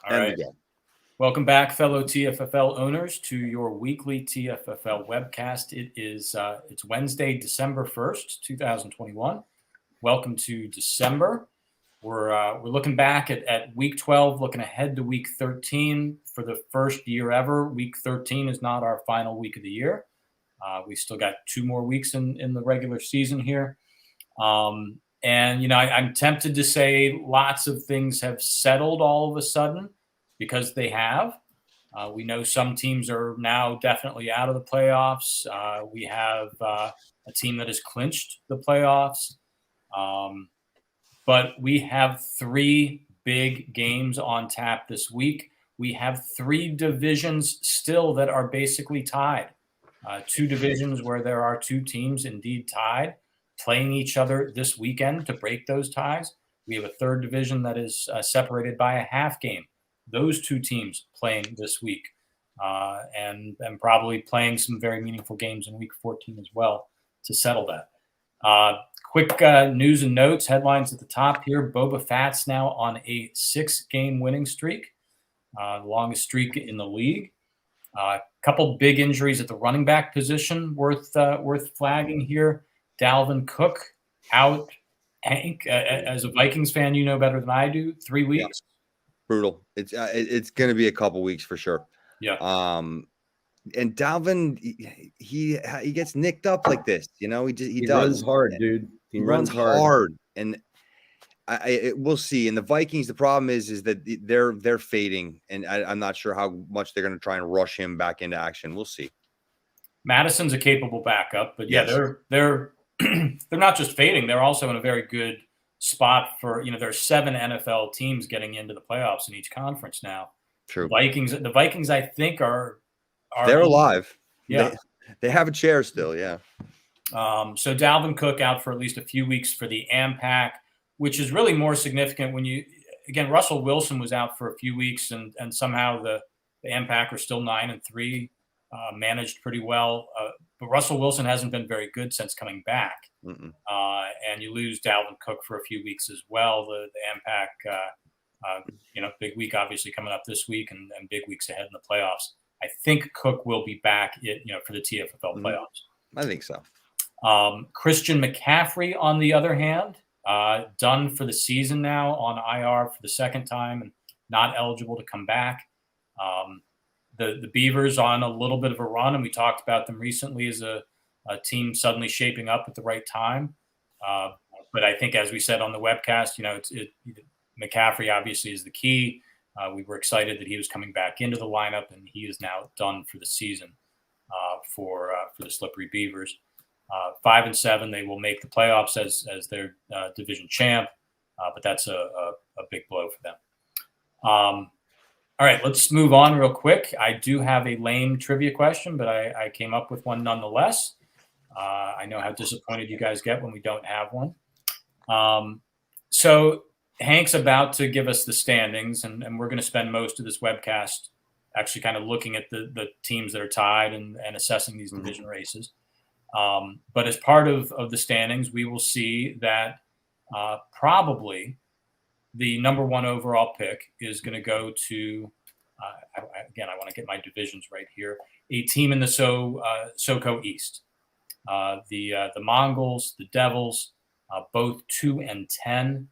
All right. Welcome back, fellow TFFL owners, to your weekly TFFL webcast. It's Wednesday, December 1st, 2021. Welcome to December. We're looking back at week 12, looking ahead to week 13 for the first year ever. Week 13 is not our final week of the year. We still got 2 more weeks in the regular season here. I'm tempted to say lots of things have settled all of a sudden because they have. We know some teams are now definitely out of the playoffs. We have a team that has clinched the playoffs. But we have 3 big games on tap this week. We have 3 divisions still that are basically tied. 2 divisions where there are 2 teams indeed tied, playing each other this weekend to break those ties. We have a 3rd division that is separated by a half game. Those 2 teams playing this week and probably playing some very meaningful games in week 14 as well to settle that. Quick news and notes, headlines at the top here. Boba Fett's now on a 6-game winning streak, the longest streak in the league. Couple big injuries at the running back position worth flagging here. Dalvin Cook out. Hank, as a Vikings fan, you know better than I do. 3 weeks. Yeah. Brutal. It's going to be a couple weeks for sure. Yeah. And Dalvin, he gets nicked up like this. He does. Runs hard, dude. He runs hard, and we'll see. And the Vikings, the problem is that they're fading, and I'm not sure how much they're going to try and rush him back into action. We'll see. Madison's a capable backup, but yeah, yes. they're not just fading; they're also in a very good spot for there's 7 NFL teams getting into the playoffs in each conference now. True. The Vikings, I think, are they're alive. Yeah, they have a chair still. Yeah. So Dalvin Cook out for at least a few weeks for the AMPAC, which is really more significant when Russell Wilson was out for a few weeks and somehow the AMPAC are still 9-3, managed pretty well. But Russell Wilson hasn't been very good since coming back. And you lose Dalvin Cook for a few weeks as well. The AMPAC, big week obviously coming up this week and big weeks ahead in the playoffs. I think Cook will be back, for the TFFL playoffs. I think so. Christian McCaffrey, on the other hand, done for the season now on IR for the 2nd time and not eligible to come back. The Beavers on a little bit of a run, and we talked about them recently as a team suddenly shaping up at the right time. But I think, as we said on the webcast, McCaffrey obviously is the key. We were excited that he was coming back into the lineup, and he is now done for the season for the Slippery Beavers. 5-7, they will make the playoffs as their division champ, but that's a big blow for them. All right, let's move on real quick. I do have a lame trivia question, but I came up with one nonetheless. I know how disappointed you guys get when we don't have one. So Hank's about to give us the standings, and we're going to spend most of this webcast actually kind of looking at the teams that are tied and assessing these division races. But as part of the standings, we will see that probably the number 1 overall pick is going to go to, I want to get my divisions right here, a team in the SoCo East. The Mongols, the Devils, both 2-10.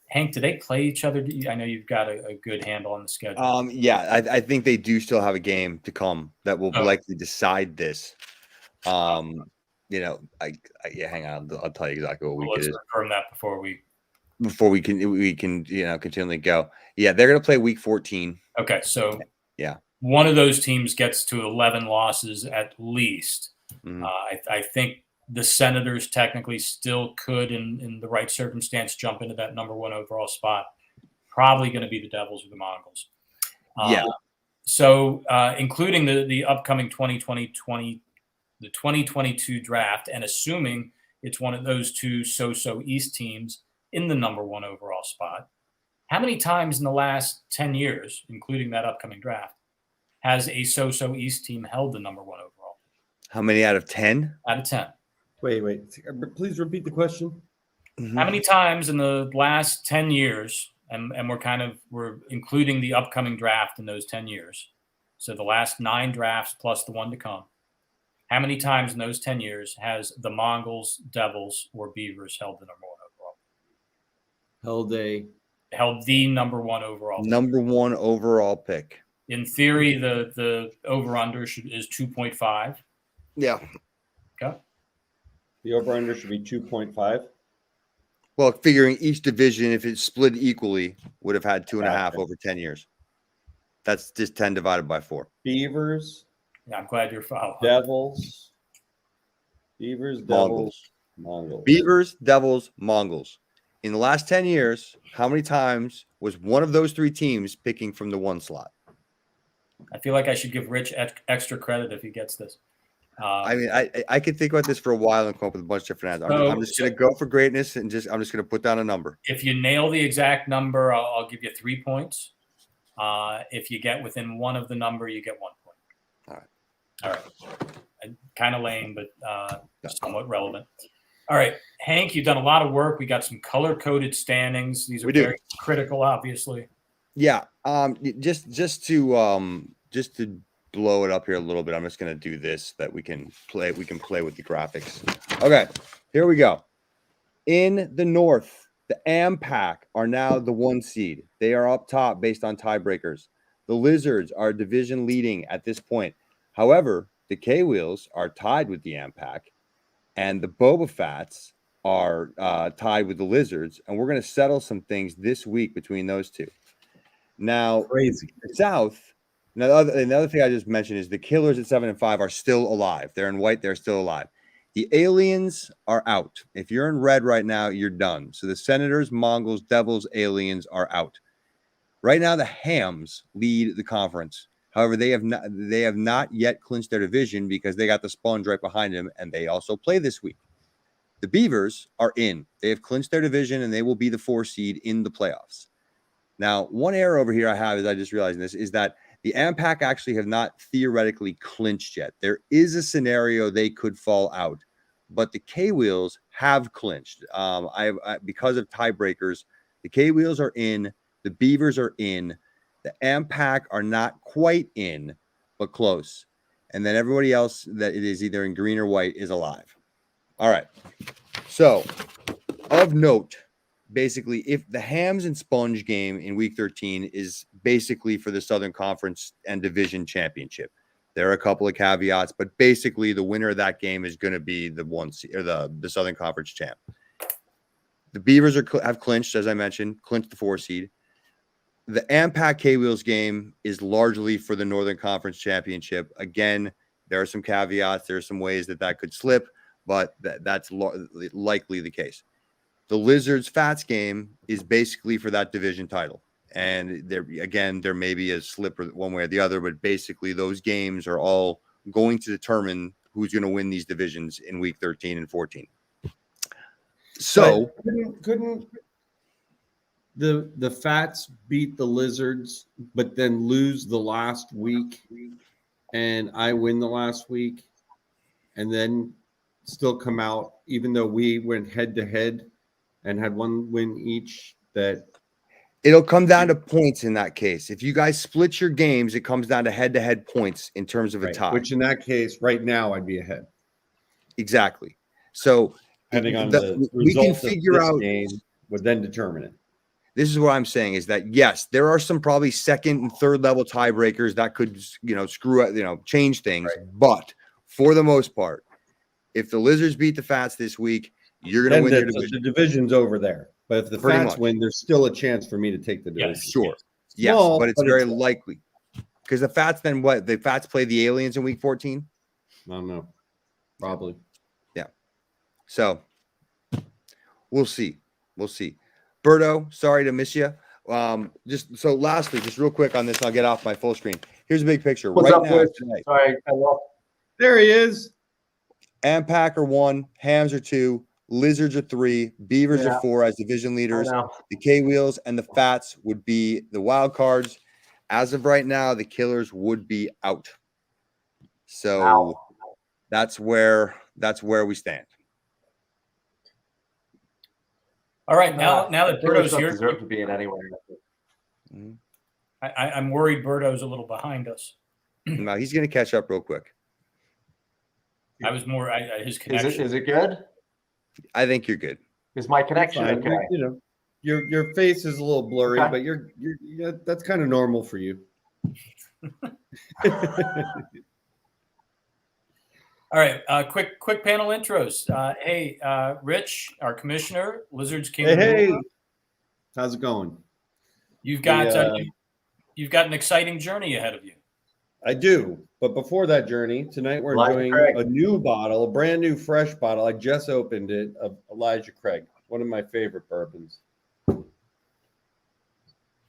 Hank, do they play each other? I know you've got a good handle on the schedule. Yeah, I think they do still have a game to come that will likely decide this. Hang on, I'll tell you exactly what week it is. Let's confirm that before we can continually go. Yeah, they're going to play week 14. Okay, so yeah, one of those teams gets to 11 losses at least. I think the Senators technically still could, in the right circumstance, jump into that number 1 overall spot. Probably going to be the Devils or the Mongols. So including the upcoming 2022 draft, and assuming it's one of those 2 so-so East teams in the number 1 overall spot, how many times in the last 10 years, including that upcoming draft, has a so-so East team held the number 1 overall? How many out of 10? Out of 10. Wait. Please repeat the question. How many times in the last 10 years and we're including the upcoming draft in those 10 years. So the last 9 drafts plus the one to come. How many times in those 10 years has the Mongols, Devils, or Beavers held the number 1 overall? Held the number 1 overall. Number 1 overall pick. In theory, the over-under is 2.5. Yeah. Okay. The over-under should be 2.5. Well, figuring each division, if it's split equally, would have had 2.5 over 10 years. That's just 10 divided by 4. Beavers. Yeah, I'm glad you're following. Devils. Beavers, Devils, Mongols. Beavers, Devils, Mongols. In the last 10 years, how many times was one of those 3 teams picking from the 1 slot? I feel like I should give Rich extra credit if he gets this. I mean, I could think about this for a while and come up with a bunch of different answers. I'm just going to go for greatness and I'm just going to put down a number. If you nail the exact number, I'll give you 3 points. If you get within one of the number, you get 1 point. All right. Kind of lame, but somewhat relevant. All right, Hank, you've done a lot of work. We got some color-coded standings. These are very critical, obviously. Yeah. Just to blow it up here a little bit, I'm just going to do this that we can play with the graphics. Okay, here we go. In the North, the AMPAC are now the 1 seed. They are up top based on tiebreakers. The Lizards are division leading at this point. However, the K-Wheels are tied with the AMPAC, and the Boba Fats are tied with the Lizards, and we're going to settle some things this week between those two. Now, crazy. The South. Now, another thing I just mentioned is the Killers at 7 and 5 are still alive. They're in white. They're still alive. The Aliens are out. If you're in red right now, you're done. So the Senators, Mongols, Devils, Aliens are out. Right now, the Hams lead the conference. However, they have not yet clinched their division because they got the Sponge right behind them, and they also play this week. The Beavers are in. They have clinched their division, and they will be the 4 seed in the playoffs. Now, one error over here I have is I just realized this is that the AMPAC actually have not theoretically clinched yet. There is a scenario they could fall out, but the K-Wheels have clinched. Because of tiebreakers, the K-Wheels are in. The Beavers are in. The AMPAC are not quite in, but close. And then everybody else that it is either in green or white is alive. All right. So, of note, basically, if the Hams and Sponge game in week 13 is basically for the Southern Conference and Division Championship, there are a couple of caveats, but basically the winner of that game is going to be the 1 seed or the Southern Conference champ. The Beavers have clinched, as I mentioned, clinched the 4 seed. The AMPAC K-Wheels game is largely for the Northern Conference Championship. Again, there are some caveats. There are some ways that could slip, but that's likely the case. The Lizards Fats game is basically for that division title. And there may be a slip one way or the other, but basically those games are all going to determine who's going to win these divisions in week 13 and 14. So couldn't the Fats beat the Lizards, but then lose the last week, and I win the last week, and then still come out, even though we went head to head and had 1 win each? That it'll come down to points in that case. If you guys split your games, it comes down to head-to-head points in terms of a tie. Which in that case, right now, I'd be ahead. Exactly. So depending on the we can results figure of this out game would then determine it. This is what I'm saying is that, yes, there are some probably 2nd and 3rd level tiebreakers that could, screw up, change things. Right. But for the most part, if the Lizards beat the Fats this week, you're going to win your division. The division's over there. But if the Fats win, there's still a chance for me to take the division. Yes, sure. Small, yes, but it's very likely. Because the Fats then what? The Fats play the Aliens in week 14? I don't know. Probably. Yeah. So we'll see. We'll see. Berto, sorry to miss you. Lastly, just real quick on this, I'll get off my full screen. Here's a big picture. What's right up, now, tonight. Sorry, I lost. There he is. AMPAC are 1, Hams are 2, Lizards are 3, Beavers are 4 as division leaders. The K-Wheels and the Fats would be the wild cards. As of right now, the Killers would be out. So that's where we stand. All right, now that Steelers Berto's don't here, deserve to be in anywhere. I'm worried Berto's a little behind us. No, he's going to catch up real quick. I was more his connection. Is it good? I think you're good. Is my connection Fine. okay? You know, your face is a little blurry, Okay. but yeah, that's kind of normal for you. All right, quick panel intros. Hey, Rich, our commissioner, Lizards King. Hey, how's it going? You've got you've got an exciting journey ahead of you. I do, but before that journey, tonight we're Elijah enjoying Craig. a new bottle, a brand new fresh bottle. I just opened it of Elijah Craig, one of my favorite bourbons.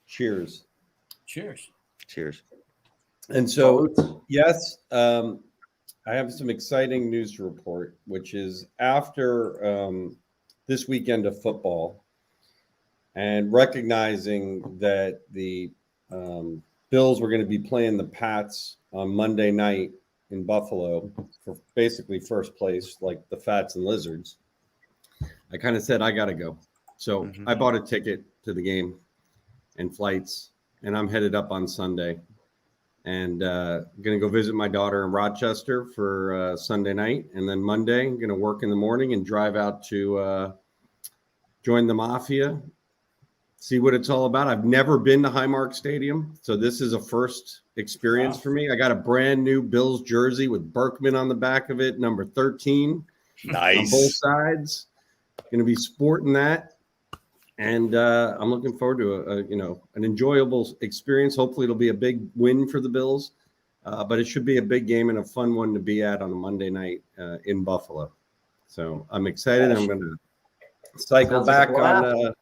Cheers. Cheers. Cheers. And so, yes, I have some exciting news to report, which is after this weekend of football and recognizing that the Bills were going to be playing the Pats on Monday night in Buffalo for basically first place, like the Fats and Lizards. I kind of said, I got to go. So I bought a ticket to the game and flights, and I'm headed up on Sunday. And I'm going to go visit my daughter in Rochester for Sunday night. And then Monday, I'm going to work in the morning and drive out to join the Mafia, see what it's all about. I've never been to Highmark Stadium, so this is a first experience for me. I got a brand new Bills jersey with Berkman on the back of it, number 13. Nice. On both sides. Going to be sporting that. And I'm looking forward to an enjoyable experience. Hopefully, it'll be a big win for the Bills, but it should be a big game and a fun one to be at on a Monday night in Buffalo. So I'm excited. I'm going to cycle back on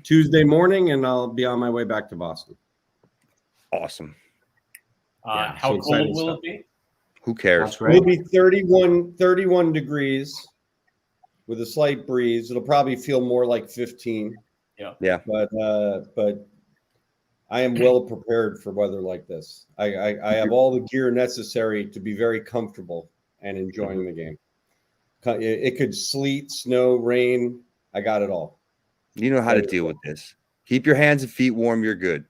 Tuesday morning, and I'll be on my way back to Boston. Awesome. How cold will it be? Who cares? It'll be 31 degrees with a slight breeze. It'll probably feel more like 15. Yeah. But I am well prepared for weather like this. I have all the gear necessary to be very comfortable and enjoying the game. It could sleet, snow, rain. I got it all. You know how to deal with this. Keep your hands and feet warm. You're good.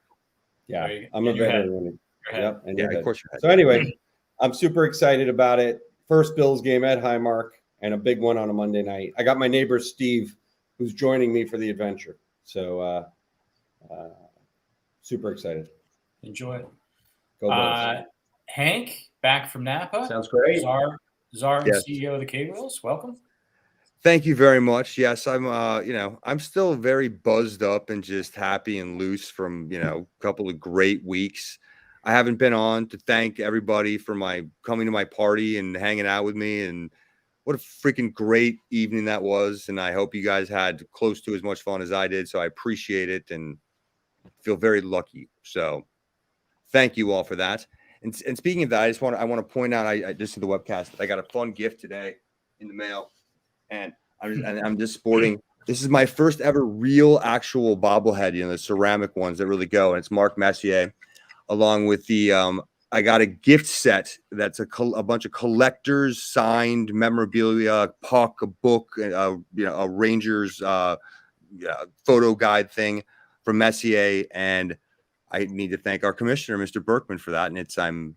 Yeah, I'm a veteran. Yep, and yeah, of course you're. So anyway, I'm super excited about it. First Bills game at Highmark and a big one on a Monday night. I got my neighbor Steve, who's joining me for the adventure. So super excited. Enjoy it. Go Bills. Hank, back from Napa. Sounds great. Czar and Yes. CEO of the K-Wheels. Welcome. Thank you very much. Yes, I'm still very buzzed up and just happy and loose from, a couple of great weeks. I haven't been on to thank everybody for coming to my party and hanging out with me, and what a freaking great evening that was. And I hope you guys had close to as much fun as I did. So I appreciate it and feel very lucky. So thank you all for that. And speaking of that, I want to point out, I just did the webcast. I got a fun gift today in the mail. And I'm just sporting. This is my first ever real actual bobblehead, the ceramic ones that really go. And it's Mark Messier, along with the I got a gift set that's a bunch of collectors signed memorabilia, a puck, a book, a Rangers photo guide thing from Messier. And I need to thank our commissioner, Mr. Berkman, for that. And I'm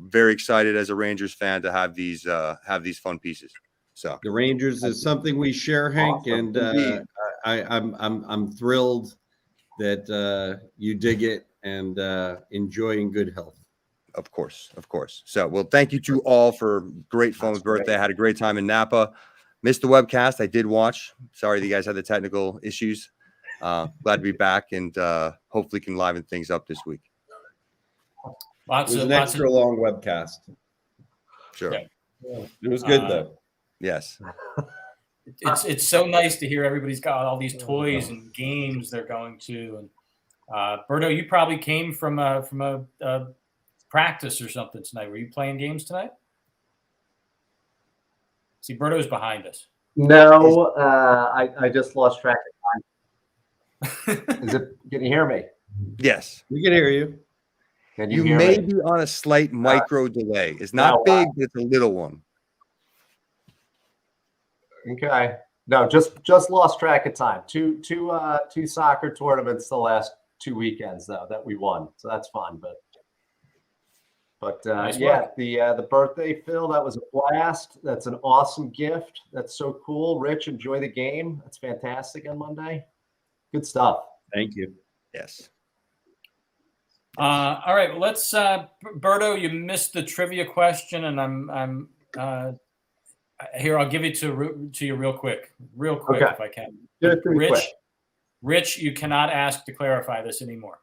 very excited as a Rangers fan to have these fun pieces. So the Rangers is something we share, Hank, Awesome. and I'm thrilled that you dig it and enjoy in good health. Of course. So, well, thank you to all for great fun with birthday. I had a great time in Napa. Missed the webcast. I did watch. Sorry that you guys had the technical issues. Glad to be back and hopefully can liven things up this week. It was an extra long webcast. Sure. Yeah. It was good though. Yes. It's so nice to hear everybody's got all these toys and games they're going to. And Berto, you probably came from a practice or something tonight. Were you playing games tonight? See, Berto's behind us. No, I just lost track of time. Can you hear me? Yes. We can hear you. Can You hear may me? be on a slight micro delay. It's not big, but it's a little one. Okay. No, just lost track of time. Two soccer tournaments the last 2 weekends though that we won, so that's fun. But Nice yeah, work. the birthday, Phil, that was a blast. That's an awesome gift. That's so cool. Rich, enjoy the game. That's fantastic on Monday. Good stuff. Thank you. Yes. All right, well, let's. Berto, you missed the trivia question, and I'm here. I'll give it to you real quick, Okay. if I can. Do it pretty quick. Rich, you cannot ask to clarify this anymore.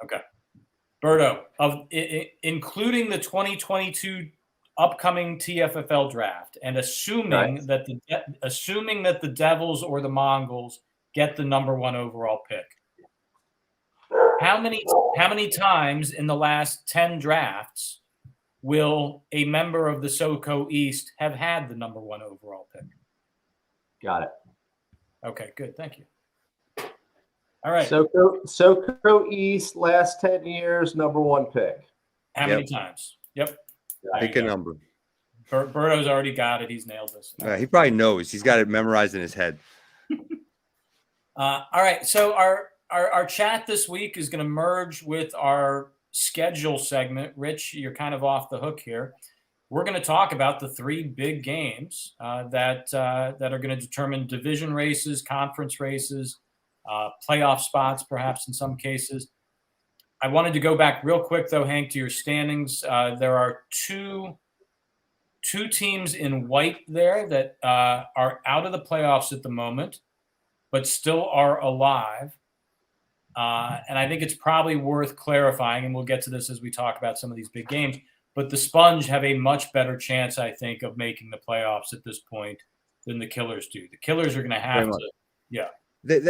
Okay. Berto, including the 2022 upcoming TFFL draft, and assuming that the Devils or the Mongols get the number 1 overall pick, how many times in the last 10 drafts will a member of the SoCo East have had the number 1 overall pick? Got it. Okay, good. Thank you. All right. SoCo East, last 10 years, number 1 pick. How many times? Yep. Pick a number. Berto's already got it. He's nailed this. He probably knows. He's got it memorized in his head. All right. So our chat this week is going to merge with our schedule segment. Rich, you're kind of off the hook here. We're going to talk about the 3 big games that are going to determine division races, conference races, playoff spots, perhaps in some cases. I wanted to go back real quick, though, Hank, to your standings. There are two teams in white there that are out of the playoffs at the moment, but still are alive. And I think it's probably worth clarifying, and we'll get to this as we talk about some of these big games, but the Sponge have a much better chance, I think, of making the playoffs at this point than the Killers do. The Killers are going to have to, yeah.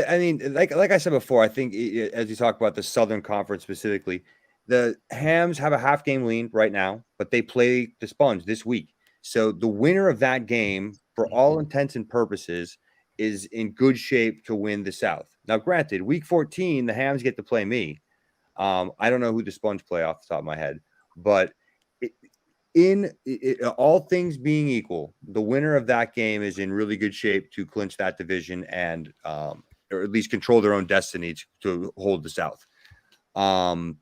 I mean, like I said before, I think as you talk about the Southern Conference specifically, the Hams have a half game lead right now, but they play the Sponge this week. So the winner of that game, for all intents and purposes, is in good shape to win the South. Now, granted, week 14, the Hams get to play me. I don't know who the Sponge play off the top of my head, but all things being equal, the winner of that game is in really good shape to clinch that division and or at least control their own destiny to hold the South. The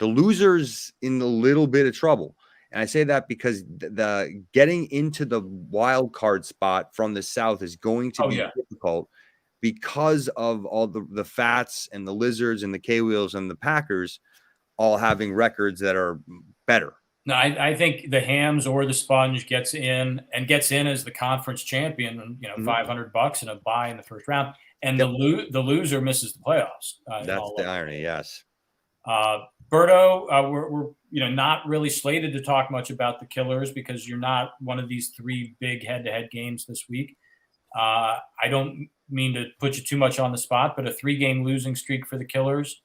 losers in a little bit of trouble. And I say that because the getting into the wild card spot from the South is going to be difficult because of all the Fats and the Lizards and the K-Wheels and the Packers all having records that are better. No, I think the Hams or the Sponge gets in as the conference champion, and $500 and a bye in the first round, and the loser misses the playoffs. That's the irony, yes. Berto, we're not really slated to talk much about the Killers because you're not one of these 3 big head-to-head games this week. I don't mean to put you too much on the spot, but a 3-game losing streak for the Killers.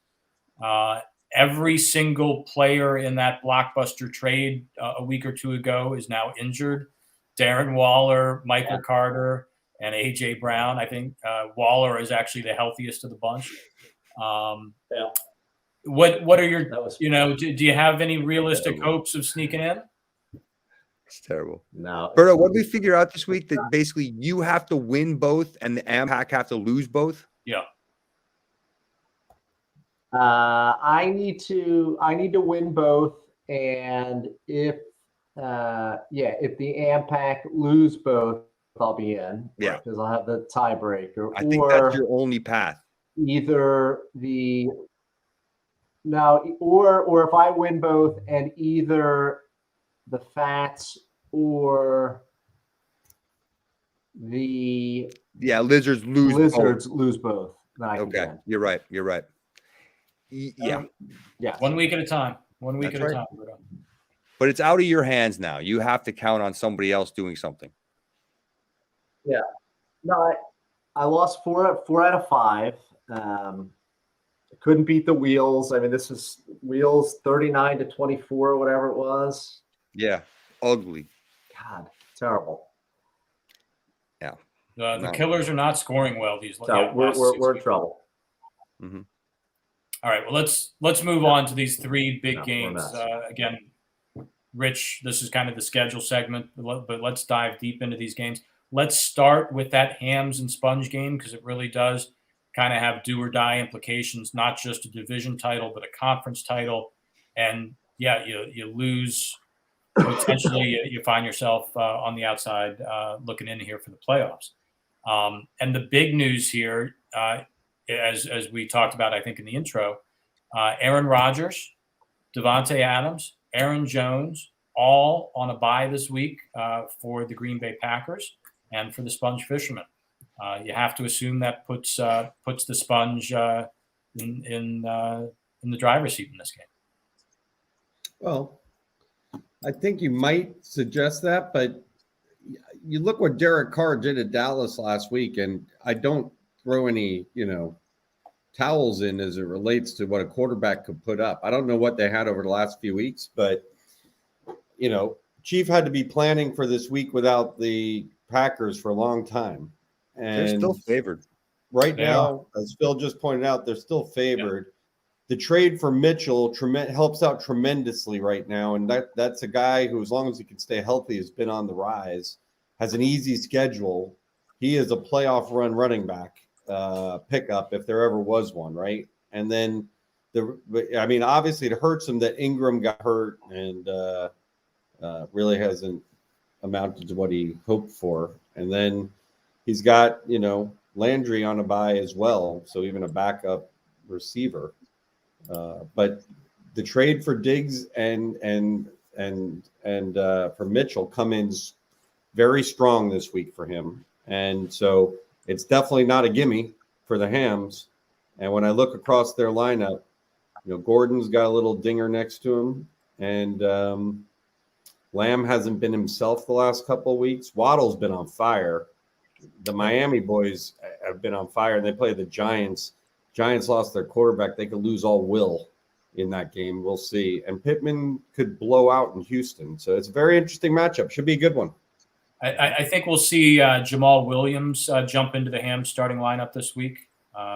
Every single player in that blockbuster trade a week or 2 ago is now injured. Darren Waller, Michael Carter, and A.J. Brown. I think Waller is actually the healthiest of the bunch. What are your, do you have any realistic hopes of sneaking in? It's terrible. No. Berto, what did we figure out this week? That basically you have to win both and the AMPAC have to lose both? Yeah. I need to win both, and if the AMPAC lose both, I'll be in. Yeah, because I'll have the tiebreaker. I think that's your only path. Or if I win both, and either the Fats or the Lizards lose both. Then I can win. You're right. Yeah. 1 week at a time. 1 week at a time. But it's out of your hands now. You have to count on somebody else doing something. Yeah. No, I lost 4 out of 5. Couldn't beat the Wheels. I mean, this is Wheels 39-24, whatever it was. Yeah. Ugly. God, terrible. Yeah. The Killers are not scoring well these. So we're in trouble. Mm-hmm. All right. Well, let's move on to these 3 big games. Again, Rich, this is kind of the schedule segment, but let's dive deep into these games. let's start with that hams and sponge game because it really does kind of have do or die implications, not just a division title, but a conference title. And yeah, you lose. Potentially, you find yourself on the outside looking in here for the playoffs. And the big news here, as we talked about, I think in the intro, Aaron Rodgers, Devontae Adams, Aaron Jones, all on a bye this week for the Green Bay Packers and for the Sponge Fishermen. You have to assume that puts the Sponge in the driver's seat in this game. Well, I think you might suggest that, but you look what Derek Carr did at Dallas last week, and I don't throw any, towels in as it relates to what a quarterback could put up. I don't know what they had over the last few weeks, but Chief had to be planning for this week without the Packers for a long time. And They're still favored. Right now, as Phil just pointed out, they're still favored. Yeah. The trade for Mitchell helps out tremendously right now, and that's a guy who, as long as he can stay healthy, has been on the rise, has an easy schedule. He is a playoff run running back pickup if there ever was one, right? And then, obviously it hurts him that Ingram got hurt and really hasn't amounted to what he hoped for. And then he's got, Landry on a bye as well, so even a backup receiver. But the trade for Diggs and for Mitchell come in very strong this week for him, and so it's definitely not a gimme for the Hams. And when I look across their lineup, Gordon's got a little dinger next to him, and Lamb hasn't been himself the last couple of weeks. Waddle's been on fire. The Miami boys have been on fire, and they play the Giants. Giants lost their quarterback. They could lose all will in that game. We'll see. And Pittman could blow out in Houston. So it's a very interesting matchup. Should be a good one. I think we'll see Jamal Williams jump into the Hams starting lineup this week.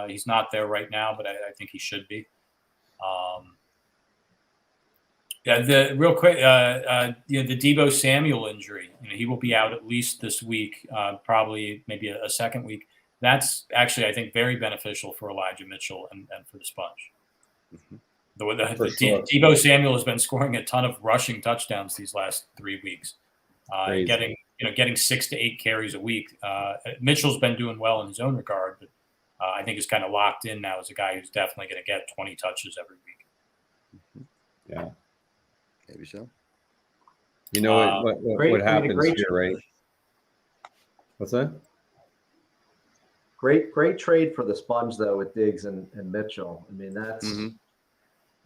He's not there right now, but I think he should be. The real quick, the Deebo Samuel injury. He will be out at least this week, probably maybe a second week. That's actually, I think, very beneficial for Elijah Mitchell and for the Sponge. Mm-hmm. Deebo Samuel has been scoring a ton of rushing touchdowns these last 3 weeks, getting 6 to 8 carries a week. Mitchell's been doing well in his own regard, but I think is kind of locked in now as a guy who's definitely going to get 20 touches every week. Yeah, maybe so. What happens here, right? What's that? Great trade for the Sponge though with Diggs and Mitchell. I mean, that's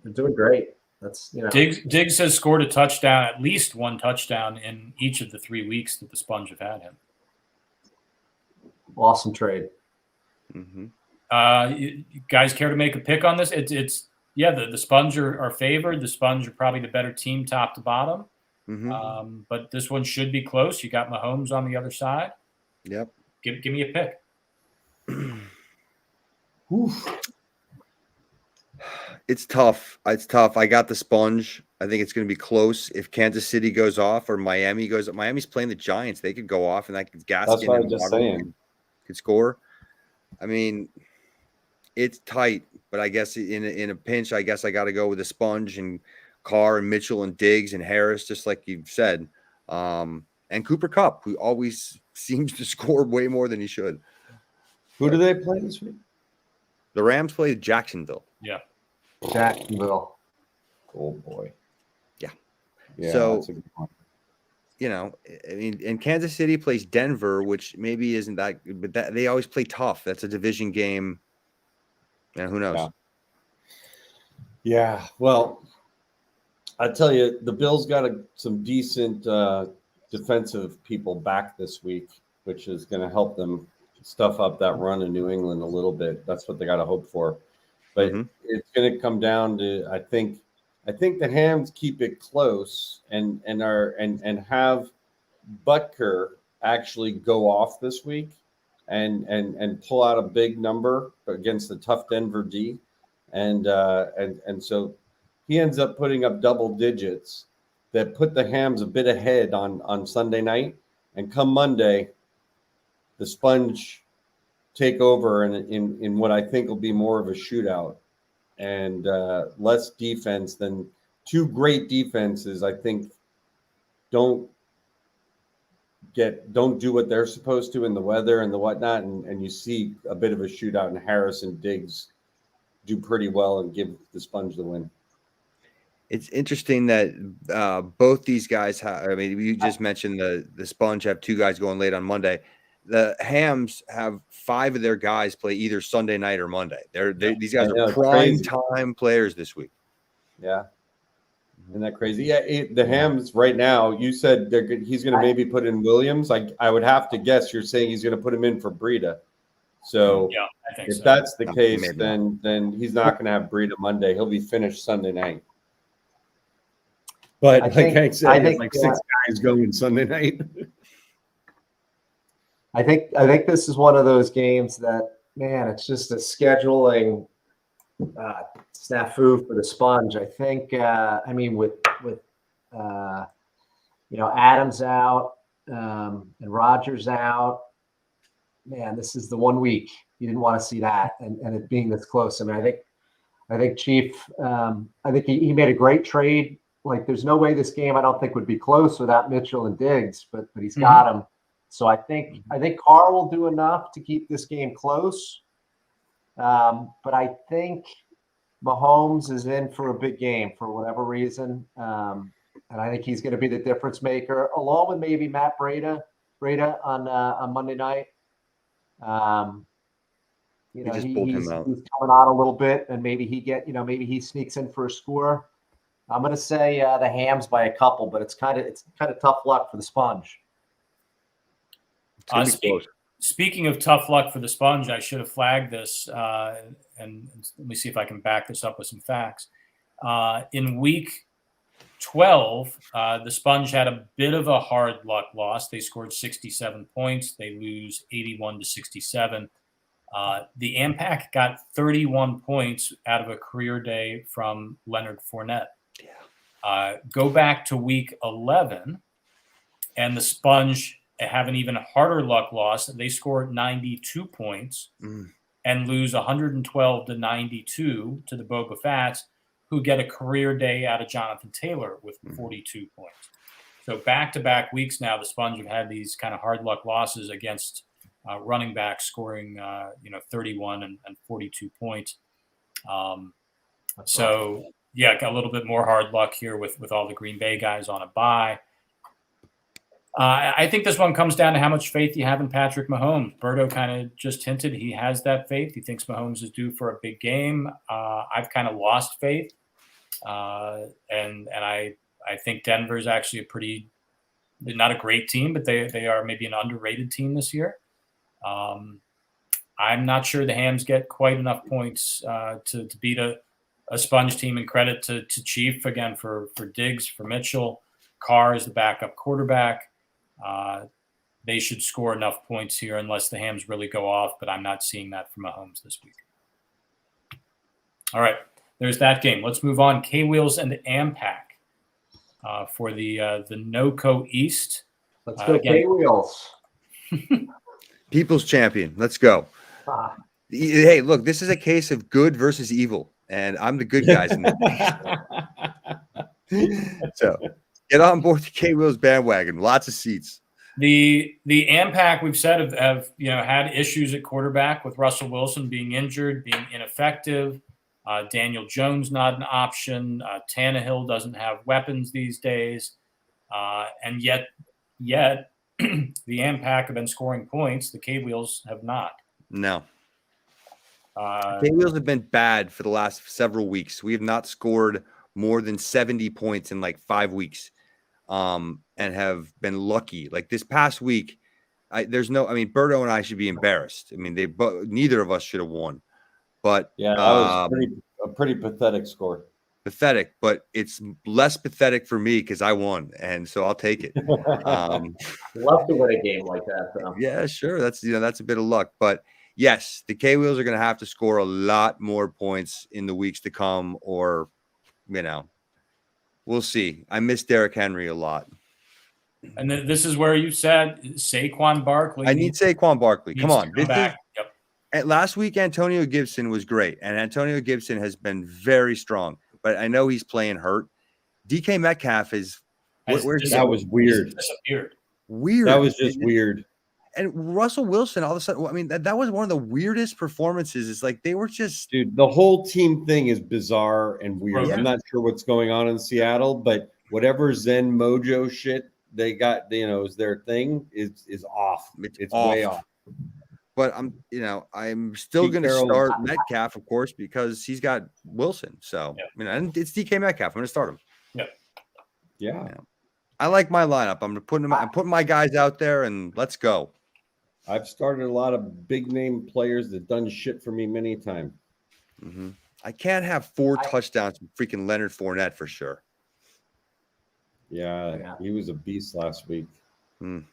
they're doing great. That's Diggs has scored a touchdown, at least one touchdown in each of the 3 weeks that the Sponge have had him. Awesome trade. Mm-hmm. You guys care to make a pick on this? It's the Sponge are favored. The Sponge are probably the better team, top to bottom. Mm-hmm. But this one should be close. You got Mahomes on the other side. Yep. Give me a pick. It's tough. I got the Sponge. I think it's going to be close. If Kansas City goes off or Miami goes up, Miami's playing the Giants. They could go off and that could Gaskin. That's what I'm just saying. Could score. I mean, it's tight, but I guess in a pinch, I guess I got to go with the Sponge and Carr and Mitchell and Diggs and Harris, just like you've said, and Cooper Kupp, who always seems to score way more than he should. Who do they play this week? The Rams play Jacksonville. Yeah. Jacksonville. Oh, boy. Yeah. So, that's a good one. And Kansas City plays Denver, which maybe isn't that good, but they always play tough. That's a division game. And who knows? Yeah. Well, I tell you, the Bills got some decent defensive people back this week, which is going to help them stuff up that run in New England a little bit. That's what they got to hope for. But it's going to come down to, I think the Hams keep it close and have Butker actually go off this week and pull out a big number against the tough Denver D, and so he ends up putting up double digits that put the Hams a bit ahead on Sunday night, and come Monday, the Sponge take over in what I think will be more of a shootout and less defense than two great defenses. I think don't do what they're supposed to in the weather and the whatnot, and you see a bit of a shootout, and Harris and Diggs do pretty well and give the Sponge the win. It's interesting that both these guys have. I mean, you just mentioned the Sponge have two guys going late on Monday. The Hams have 5 of their guys play either Sunday night or Monday. These guys are prime time players this week. Yeah. Isn't that crazy? Yeah, the Hams right now, you said he's going to maybe put in Williams. I would have to guess you're saying he's going to put him in for Breida. So yeah, I think if so. that's the case, then he's not going to have Breida Monday. He'll be finished Sunday night. But I think 6 guys going Sunday night. I think this is one of those games that, man, it's just a scheduling snafu for the Sponge. I think, with Adams out and Rodgers out, man, this is the 1 week you didn't want to see that, and it being this close. I mean, I think Chief, I think he made a great trade. Like, there's no way this game I don't think would be close without Mitchell and Diggs, but he's got him. So I think Carr will do enough to keep this game close. But I think Mahomes is in for a big game for whatever reason. And I think he's going to be the difference maker, along with maybe Matt Breida on Monday night. He's coming on a little bit, and maybe he sneaks in for a score. I'm going to say the Hams by a couple, but it's kind of tough luck for the Sponge. Speaking of tough luck for the Sponge, I should have flagged this, and let me see if I can back this up with some facts. In week 12, the Sponge had a bit of a hard luck loss. They scored 67 points. They lose 81-67. The AMPAC got 31 points out of a career day from Leonard Fournette. Go back to week 11, and the Sponge have an even harder luck loss. They scored 92 points and lose 112-92 to the Boba Fats, who get a career day out of Jonathan Taylor with 42 points. So back-to-back weeks now, the Sponge have had these kind of hard luck losses against running backs scoring 31 and 42 points. Yeah, got a little bit more hard luck here with all the Green Bay guys on a bye. I think this one comes down to how much faith you have in Patrick Mahomes. Berto kind of just hinted he has that faith. He thinks Mahomes is due for a big game. I've kind of lost faith, and I think Denver is actually not a great team, but they are maybe an underrated team this year. I'm not sure the Hams get quite enough points to beat a Sponge team, and credit to Chief again for Diggs, for Mitchell. Carr is the backup quarterback. They should score enough points here unless the Hams really go off, but I'm not seeing that from Mahomes this week. All right, there's that game. Let's move on. K-Wheels and AMPAC for the NOCO East. Let's go K-Wheels. People's champion. Let's go. Hey, look, this is a case of good versus evil, and I'm the good guys in this. So get on board the K-Wheels bandwagon. Lots of seats. The AMPAC, we've said, have had issues at quarterback with Russell Wilson being injured, being ineffective. Daniel Jones not an option. Tannehill doesn't have weapons these days, and yet the AMPAC have been scoring points. The K-Wheels have not. No. K-Wheels have been bad for the last several weeks. We have not scored more than 70 points in like 5 weeks, and have been lucky. Like this past week, Berto and I should be embarrassed. I mean, neither of us should have won. But yeah, that was a pretty pathetic score. Pathetic, but it's less pathetic for me because I won, and so I'll take it. Love to win a game like that, though. Yeah, sure. That's a bit of luck, but yes, the K-Wheels are going to have to score a lot more points in the weeks to come, or we'll see. I miss Derrick Henry a lot. And this is where you said Saquon Barkley. I need Saquon Barkley. Come needs on. to come back. Yep. Last week, Antonio Gibson was great, and Antonio Gibson has been very strong. But I know he's playing hurt. DK Metcalf is where's That was weird. Disappeared. Weird. That was just weird. And Russell Wilson, all of a sudden, I mean, that was one of the weirdest performances. It's like they were just, Dude, the whole team thing is bizarre and weird. Yeah. I'm not sure what's going on in Seattle, but whatever Zen Mojo shit they got, is their thing is off. It's way off. But I'm still going to start Metcalf, of course, because he's got Wilson. So and it's DK Metcalf. I'm going to start him. Yeah. I like my lineup. I'm putting my guys out there, and let's go. I've started a lot of big name players that done shit for me many times. Mm-hmm. I can't have 4 touchdowns from freaking Leonard Fournette for sure. Yeah, he was a beast last week. Mm.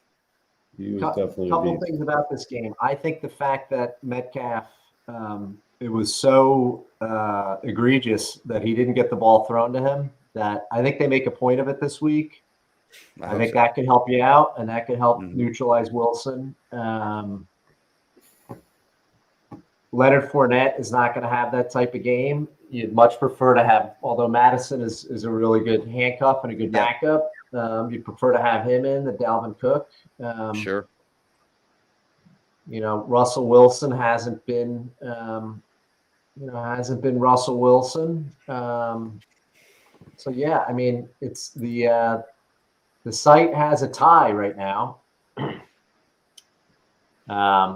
He was definitely a couple beast. things about this game. I think the fact that Metcalf, it was so egregious that he didn't get the ball thrown to him, that I think they make a point of it this week. I think that could help you out, and that could help neutralize Wilson. Leonard Fournette is not going to have that type of game. You'd much prefer to have, although Madison is a really good handcuff and a good backup, you'd prefer to have him in the Dalvin Cook. Sure. Russell Wilson hasn't been Russell Wilson. So yeah, I mean, it's the site has a tie right now.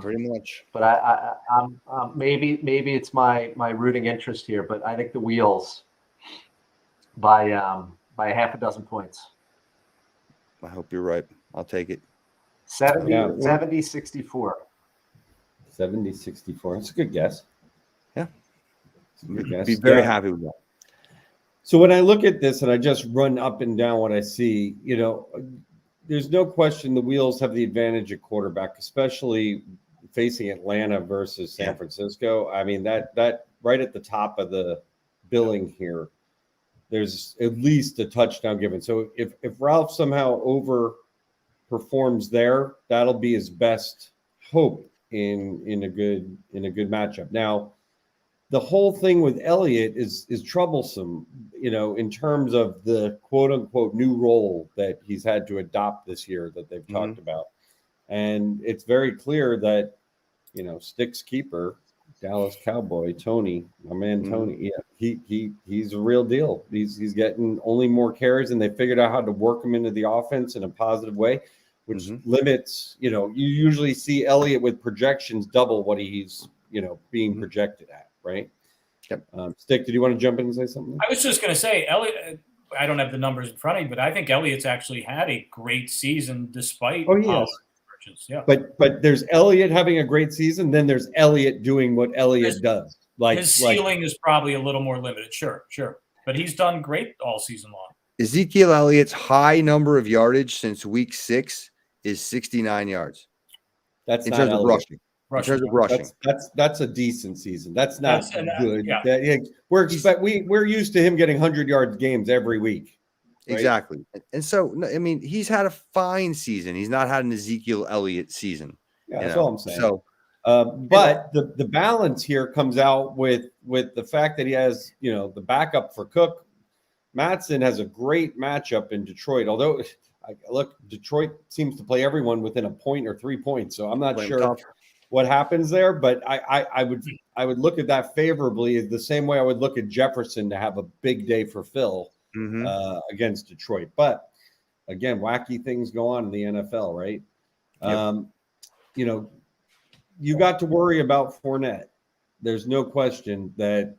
Pretty much. But I'm maybe it's my rooting interest here, but I think the Wheels by half a dozen points. I hope you're right. I'll take it. 70-64. 70-64. That's a good guess. Yeah. It's a good guess. Be very happy with that. So when I look at this and I just run up and down what I see, there's no question the Wheels have the advantage at quarterback, especially facing Atlanta versus San Francisco. I mean, that right at the top of the billing here, there's at least a touchdown given. So if Ralph somehow overperforms there, that'll be his best hope in a good matchup. Now, the whole thing with Elliott is troublesome, in terms of the quote unquote new role that he's had to adopt this year that they've talked about. And it's very clear that, Sticks keeper, Dallas Cowboy, Tony, my man Tony, he's a real deal. He's getting only more carries, and they figured out how to work him into the offense in a positive way, which limits, you usually see Elliott with projections double what he's, being projected at. Right. Yep. Stick, did you want to jump in and say something? I was just going to say, Elliott, I don't have the numbers in front of me, but I think Elliott's actually had a great season despite margins. Yeah. But there's Elliott having a great season, then there's Elliott doing what Elliott does. Like his ceiling is probably a little more limited. Sure. But he's done great all season long. Ezekiel Elliott's high number of yardage since week 6 is 69 yards. That's in not terms of Elliott. rushing. In terms of rushing. That's a decent season. That's not good. Yeah. We're used to him getting 100-yard games every week. Right? Exactly. And so, I mean, he's had a fine season. He's not had an Ezekiel Elliott season. Yeah, that's all I'm saying. So, but the balance here comes out with the fact that he has, the backup for Cook. Mattson has a great matchup in Detroit, although Detroit seems to play everyone within a point or 3 points. So I'm not sure what happens there, but I would look at that favorably the same way I would look at Jefferson to have a big day for Phil against Detroit. But again, wacky things go on in the NFL, right? Yep. You got to worry about Fournette. There's no question that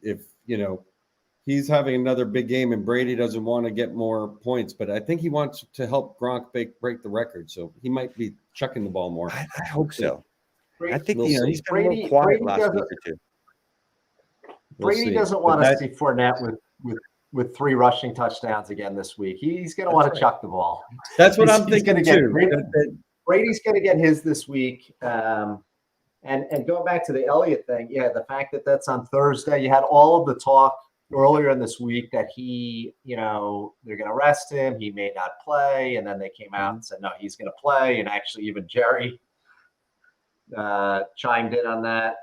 if he's having another big game and Brady doesn't want to get more points, but I think he wants to help Gronk break the record, so he might be chucking the ball more. I hope so. I think he's been Brady, a little quiet Brady last week or two. Brady doesn't want to see Fournette with 3 rushing touchdowns again this week. He's going to want to chuck the ball. That's what I'm thinking too. Brady's going to get his this week. And going back to the Elliott thing, the fact that that's on Thursday, you had all of the talk earlier in this week that he, they're going to rest him. He may not play. And then they came out and said, no, he's going to play. And actually even Jerry chimed in on that.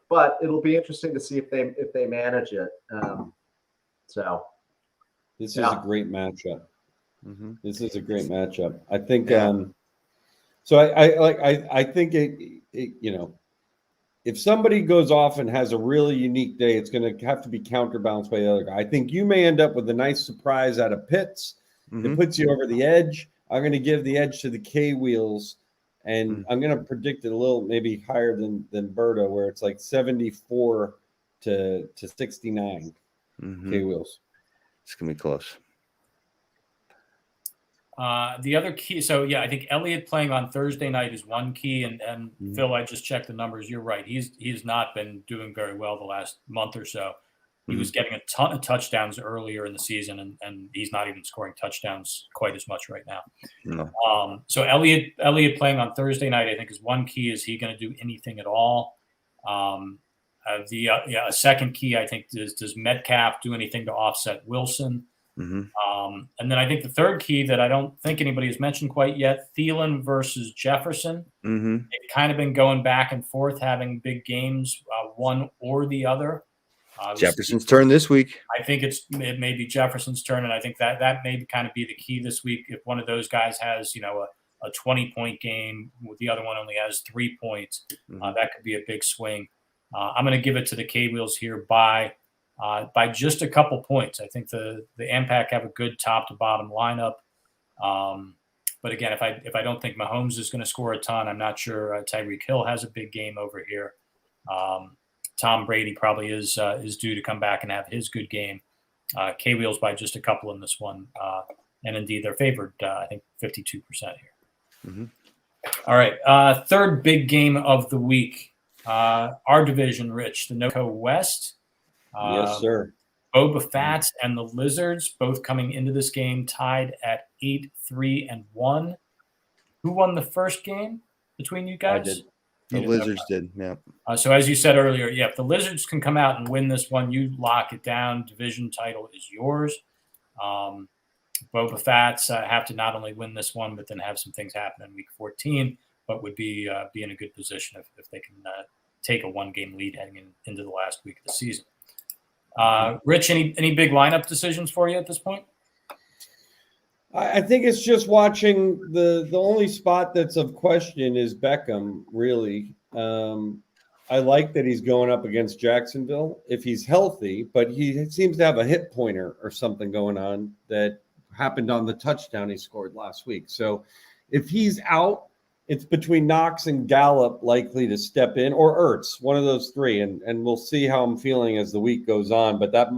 But it'll be interesting to see if they manage it. This is a great matchup. Mm-hmm. This is a great matchup. I think. So I think if somebody goes off and has a really unique day, it's going to have to be counterbalanced by the other guy. I think you may end up with a nice surprise out of Pitts that puts you over the edge. I'm going to give the edge to the K-Wheels, and I'm going to predict it a little maybe higher than Berta, where it's like 74 to 69 K-Wheels. It's going to be close. The other key, I think Elliott playing on Thursday night is one key, and Phil, I just checked the numbers. You're right; he's not been doing very well the last month or so. He was getting a ton of touchdowns earlier in the season, and he's not even scoring touchdowns quite as much right now. No. So Elliott playing on Thursday night, I think, is one key. Is he going to do anything at all? A second key, I think, is does Metcalf do anything to offset Wilson? And then I think the third key that I don't think anybody has mentioned quite yet, Thielen versus Jefferson. They've kind of been going back and forth, having big games, one or the other. Jefferson's turn this week. I think it may be Jefferson's turn, and I think that may kind of be the key this week. If one of those guys has, a 20-point game, the other one only has 3 points, that could be a big swing. I'm going to give it to the K-Wheels here by just a couple points. I think the AMPAC have a good top to bottom lineup. But again, if I don't think Mahomes is going to score a ton, I'm not sure Tyreek Hill has a big game over here. Tom Brady probably is due to come back and have his good game. K-Wheels by just a couple in this one. And indeed, they're favored, I think, 52% here. All right. Third big game of the week. Our division, Rich, the NOCO West. Yes, sir. Boba Fett and the Lizards both coming into this game tied at 8-3-1. Who won the first game between you guys? I did. The Lizards did, yeah. So as you said earlier, if the Lizards can come out and win this one, you lock it down. Division title is yours. Boba Fett's have to not only win this one, but then have some things happen in week 14, but would be in a good position if they can take a one-game lead heading into the last week of the season. Rich, any big lineup decisions for you at this point? I think it's just watching the only spot that's of question is Beckham, really. I like that he's going up against Jacksonville if he's healthy, but he seems to have a hip pointer or something going on that happened on the touchdown he scored last week. So if he's out, it's between Knox and Gallup likely to step in, or Ertz, one of those three. And we'll see how I'm feeling as the week goes on. But that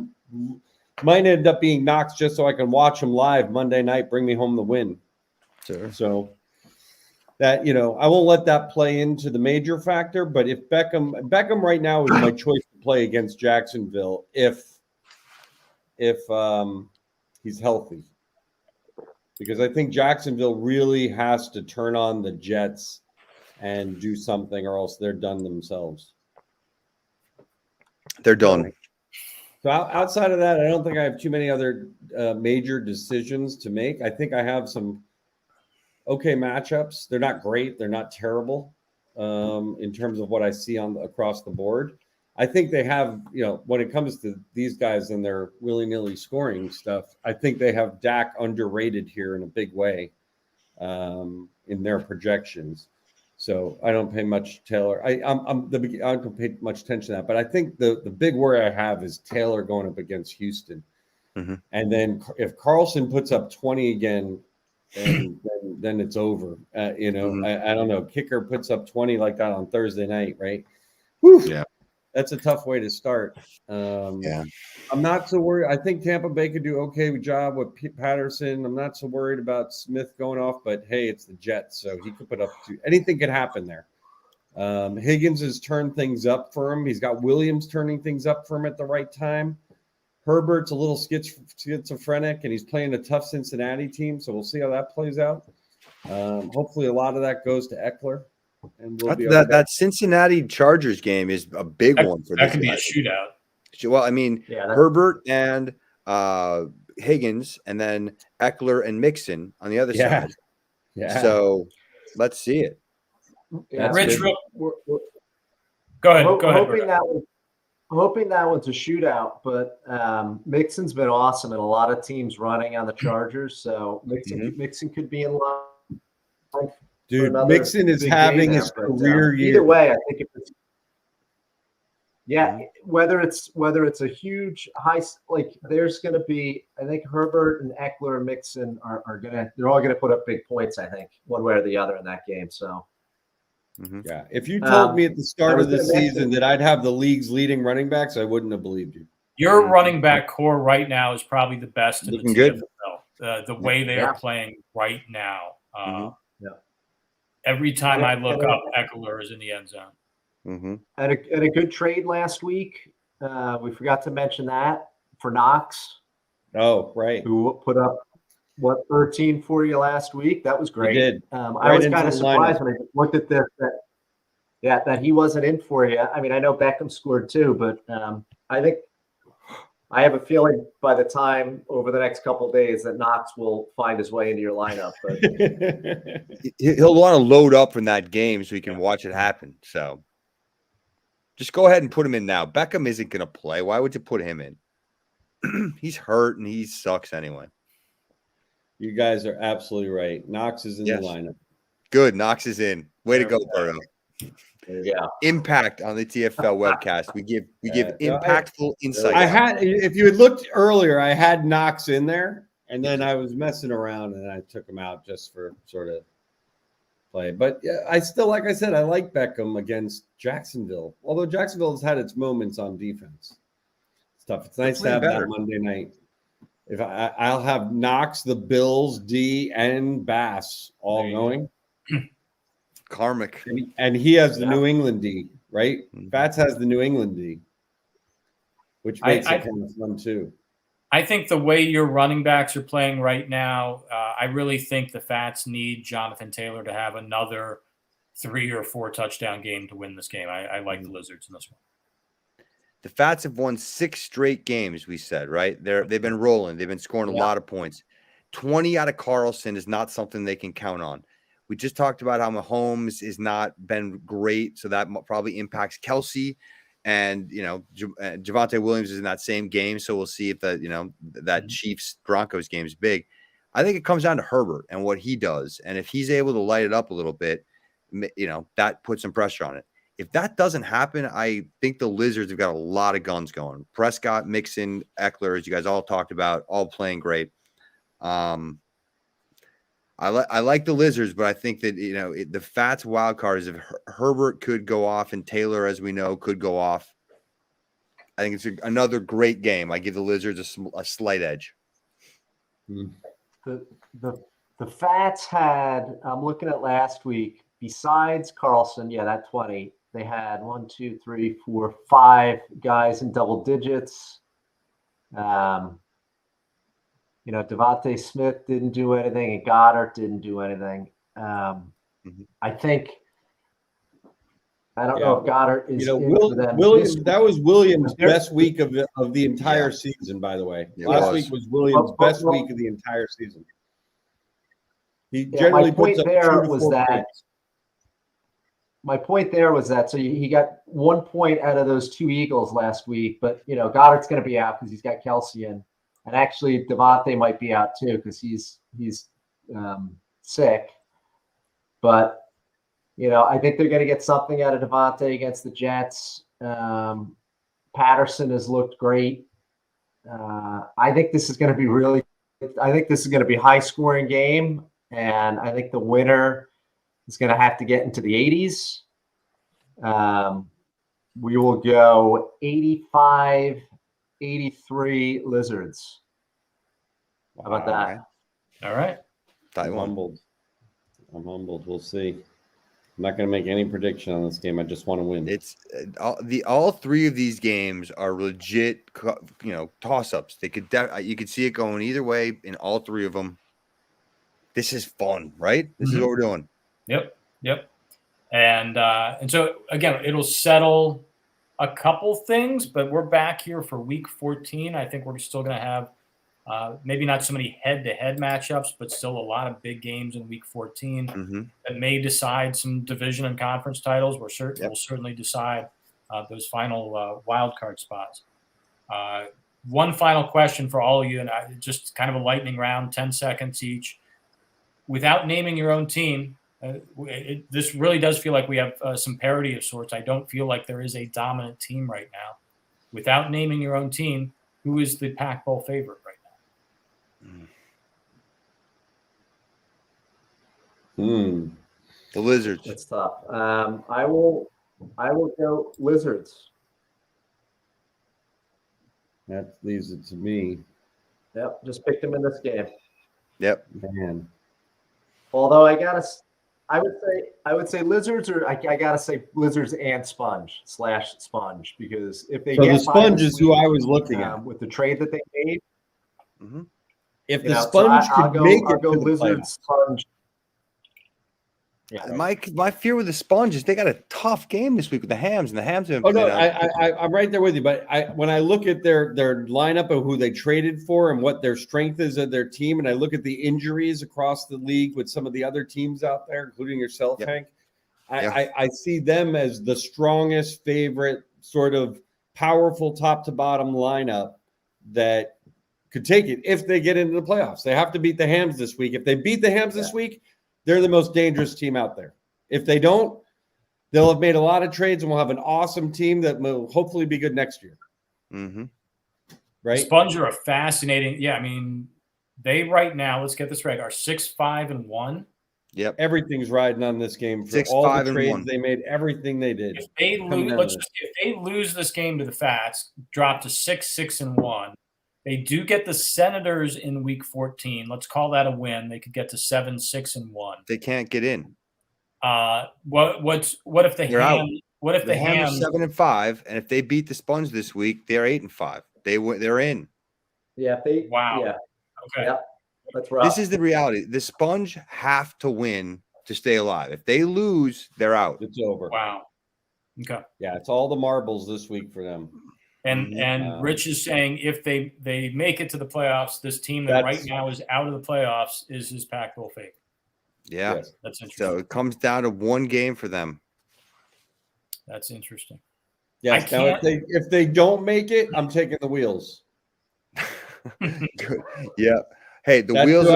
might end up being Knox just so I can watch him live Monday night, bring me home the win. Sure. So that, I won't let that play into the major factor. But if Beckham right now is my choice to play against Jacksonville if he's healthy. Because I think Jacksonville really has to turn on the Jets and do something, or else they're done themselves. They're done. So outside of that, I don't think I have too many other major decisions to make. I think I have some okay matchups. They're not great. They're not terrible in terms of what I see across the board. I think they have, when it comes to these guys and their willy-nilly scoring stuff, I think they have Dak underrated here in a big way in their projections. So I don't pay much Taylor. I don't pay much attention to that. But I think the big worry I have is Taylor going up against Houston. And then if Carlson puts up 20 again, then it's over. I don't know. Kicker puts up 20 like that on Thursday night, right? Whew. Yeah. That's a tough way to start. Yeah. I'm not so worried. I think Tampa Bay could do okay job with Patterson. I'm not so worried about Smith going off, but hey, it's the Jets, so he could put up anything could happen there. Higgins has turned things up for him. He's got Williams turning things up for him at the right time. Herbert's a little schizophrenic, and he's playing a tough Cincinnati team, so we'll see how that plays out. Hopefully a lot of that goes to Eckler. And we'll that Cincinnati Chargers game is a big one for that this could be guy. a shootout. Well, I mean, Yeah, Herbert and Higgins, and then Eckler and Mixon on the other Yeah. side. Yeah. So let's see it. yeah. Rich, good. We're go ahead. Go ahead, hoping Berto. hoping that one's a shootout, but Mixon's been awesome and a lot of teams running on the Chargers. So Mixon could be in line for Dude, another Mixon is big day having there, his but, career year. either way, I think if it's whether it's a huge high, like there's going to be, I think Herbert and Eckler and Mixon they're all gonna put up big points. I think one way or the other in that game. So. Yeah. If you told me at the start of the season that I'd have the league's leading running backs, I wouldn't have believed you. Your running back core right now is probably the best in Looking the good. TFFL. The way they are playing right now. Yeah. Every time I look up, Eckler is in the end zone. And a good trade last week. We forgot to mention that for Knox. Oh, right. Who put up 13 for you last week? That was great. He did. I was kind of surprised when I looked at this that he wasn't in for you. I mean, I know Beckham scored too, but I have a feeling by the time over the next couple of days that Knox will find his way into your lineup. But he'll want to load up from that game so he can watch it happen. So just go ahead and put him in now. Beckham isn't going to play. Why would you put him in? He's hurt and he sucks anyway. You guys are absolutely right. Knox is in the lineup. Good. Knox is in. Way to go, Berto. Yeah. Impact on the TFL webcast. We give impactful insight. If you had looked earlier, I had Knox in there, and then I was messing around and I took him out just for sort of play. But I still, like I said, I like Beckham against Jacksonville. Although Jacksonville has had its moments on defense. It's tough. It's nice to have that Monday night. If I'll have Knox, the Bills, D, and Bass all going. Karmic. And he has the New England D, right? Fats has the New England D, which makes it kind of fun too. I think the way your running backs are playing right now, I really think the Fats need Jonathan Taylor to have another 3 or 4 touchdown game to win this game. I like the Lizards in this one. The Fats have won 6 straight games, we said, right? They've been rolling. They've been scoring a lot of points. 20 out of Carlson is not something they can count on. We just talked about how Mahomes has not been great, so that probably impacts Kelsey. And, Javonte Williams is in that same game, so we'll see if that Chiefs-Broncos game is big. I think it comes down to Herbert and what he does. And if he's able to light it up a little bit, that puts some pressure on it. If that doesn't happen, I think the Lizards have got a lot of guns going. Prescott, Mixon, Eckler, as you guys all talked about, all playing great. I like the Lizards, but I think that the Fats wild card is if Herbert could go off and Taylor, as we know, could go off. I think it's another great game. I give the Lizards a slight edge. The Fats had, I'm looking at last week, besides Carlson, that 20, they had 1, 2, 3, 4, 5 guys in double digits. Devontae Smith didn't do anything, and Goddard didn't do anything. I think I don't know if Goddard is Williams. That was Williams' best week of the entire season. By the way, last week was Williams' best week of the entire season. He generally puts up 2 to 4 points. My point there was that he got 1 point out of those 2 Eagles last week, but Goddard's going to be out because he's got Kelsey in. And actually, Devontae might be out too because he's sick. But I think they're going to get something out of Devontae against the Jets. Patterson has looked great. I think this is going to be a high-scoring game, and I think the winner is going to have to get into the 80s. We will go 85-83 Lizards. How about that? All right. I'm humbled. We'll see. I'm not going to make any prediction on this game. I just want to win. It's all 3 of these games are legit, toss-ups. They could you could see it going either way in all 3 of them. This is fun, right? This is what we're doing. Yep. And so again, it'll settle a couple things, but we're back here for week 14. I think we're still going to have maybe not so many head-to-head matchups, but still a lot of big games in week 14 that may decide some division and conference titles. Will certainly decide those final wild card spots. One final question for all of you, and just kind of a lightning round, 10 seconds each. Without naming your own team, this really does feel like we have some parity of sorts. I don't feel like there is a dominant team right now. Without naming your own team, who is the Pac Bowl favorite right now? The Lizards. That's tough. I will go Lizards. That leaves it to me. Yep, just picked them in this game. Yep. Man. Although I would say Lizards, or I gotta say Lizards and Sponge / because if they get the Sponge is who I was looking at with the trade that they made. If the Sponge I'll go Lizards, Sponge. Yeah, my fear with the Sponge is they got a tough game this week with the Hams, and the Hams have. Oh no, I'm right there with you. But when I look at their lineup of who they traded for and what their strength is of their team, and I look at the injuries across the league with some of the other teams out there, including yourself, Hank, I see them as the strongest favorite, sort of powerful top to bottom lineup that could take it if they get into the playoffs. They have to beat the Hams this week. If they beat the Hams this week, they're the most dangerous team out there. If they don't, they'll have made a lot of trades and we'll have an awesome team that will hopefully be good next year. Right? Sponge are a fascinating. Yeah, I mean, they right now, let's get this right, are 6-5-1. Yep. Everything's riding on this game for all the trades they made, everything they did. If they lose this game to the Fats, drop to 6-6-1. They do get the Senators in week 14. Let's call that a win. They could get to 7-6-1. They can't get in. What if the Hams? What if the Hams 7-5, and if they beat the Sponge this week, they're 8-5. They're in. Yeah. Wow. Yeah. Okay. Yep. That's right. This is the reality. The Sponge have to win to stay alive. If they lose, they're out. It's over. Wow. Okay. Yeah, it's all the marbles this week for them. And Rich is saying if they make it to the playoffs, this team that right now is out of the playoffs is his Pac Bowl favorite. Yeah, yes. That's interesting. So it comes down to one game for them. That's interesting. Yes. Now, if they don't make it, I'm taking the wheels. Good. Yeah. Hey, that's wheels.